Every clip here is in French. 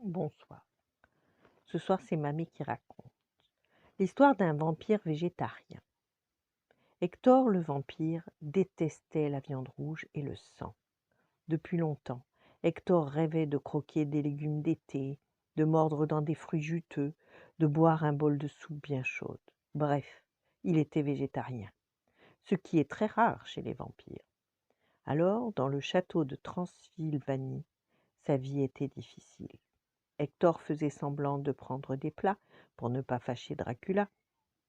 Bonsoir. Ce soir, c'est Mamie qui raconte. L'histoire d'un vampire végétarien. Hector, le vampire, détestait la viande rouge et le sang. Depuis longtemps, Hector rêvait de croquer des légumes d'été, de mordre dans des fruits juteux, de boire un bol de soupe bien chaude. Bref, il était végétarien, ce qui est très rare chez les vampires. Alors, dans le château de Transylvanie, sa vie était difficile. Hector faisait semblant de prendre des plats pour ne pas fâcher Dracula.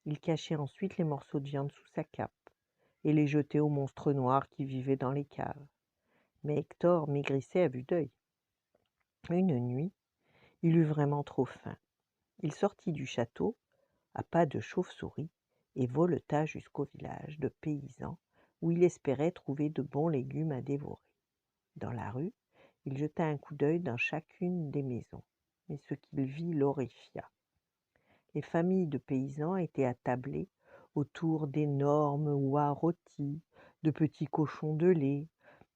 Il cachait ensuite les morceaux de viande sous sa cape et les jetait aux monstres noirs qui vivaient dans les caves. Mais Hector maigrissait à vue d'œil. Une nuit, il eut vraiment trop faim. Il sortit du château à pas de chauve-souris et voleta jusqu'au village de paysans où il espérait trouver de bons légumes à dévorer. Dans la rue, il jeta un coup d'œil dans chacune des maisons, mais ce qu'il vit l'horrifia. Les familles de paysans étaient attablées autour d'énormes oies rôties, de petits cochons de lait,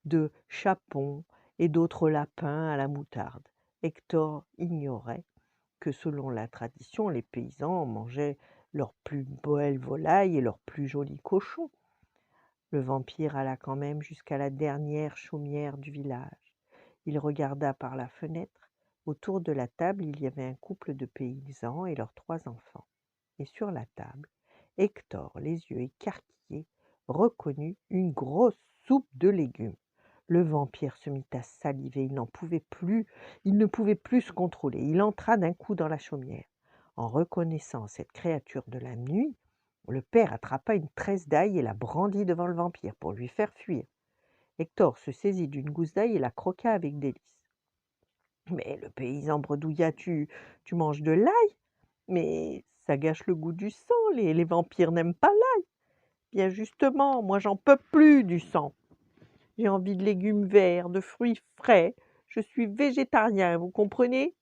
de chapons et d'autres lapins à la moutarde. Hector ignorait que selon la tradition, les paysans mangeaient leurs plus belles volailles et leurs plus jolis cochons. Le vampire alla quand même jusqu'à la dernière chaumière du village. Il regarda par la fenêtre. Autour de la table, il y avait un couple de paysans et leurs 3 enfants. Et sur la table, Hector, les yeux écarquillés, reconnut une grosse soupe de légumes. Le vampire se mit à saliver, il ne pouvait plus se contrôler. Il entra d'un coup dans la chaumière. En reconnaissant cette créature de la nuit, le père attrapa une tresse d'ail et la brandit devant le vampire pour lui faire fuir. Hector se saisit d'une gousse d'ail et la croqua avec délice. Mais le paysan bredouilla, tu manges de l'ail? Mais ça gâche le goût du sang, les vampires n'aiment pas l'ail. Bien justement, moi j'en peux plus du sang. J'ai envie de légumes verts, de fruits frais. Je suis végétarien, vous comprenez?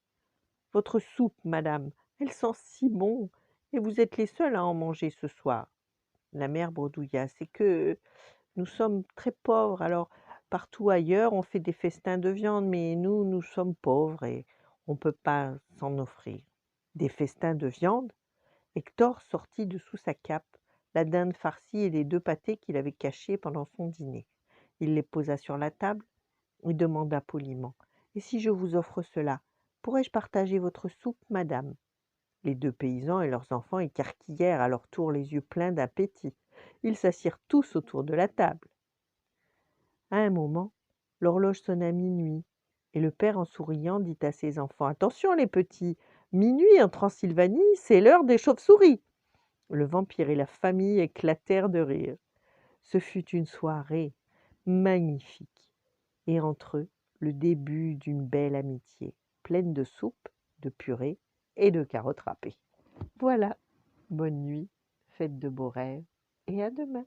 Votre soupe, madame, elle sent si bon, et vous êtes les seuls à en manger ce soir. La mère bredouilla, c'est que nous sommes très pauvres, alors partout ailleurs on fait des festins de viande, mais nous sommes pauvres et on ne peut pas s'en offrir. Des festins de viande? Hector sortit de sous sa cape la dinde farcie et les 2 pâtés qu'il avait cachés pendant son dîner. Il les posa sur la table et demanda poliment: « Et si je vous offre cela, pourrais-je partager votre soupe, madame ?» Les 2 paysans et leurs enfants écarquillèrent à leur tour les yeux pleins d'appétit. Ils s'assirent tous autour de la table. À un moment, l'horloge sonna minuit, et le père, en souriant, dit à ses enfants: « Attention les petits, minuit en Transylvanie, c'est l'heure des chauves-souris !» Le vampire et la famille éclatèrent de rire. Ce fut une soirée magnifique, et entre eux, le début d'une belle amitié, pleine de soupe, de purée et de carottes râpées. Voilà, bonne nuit, faites de beaux rêves, et à demain.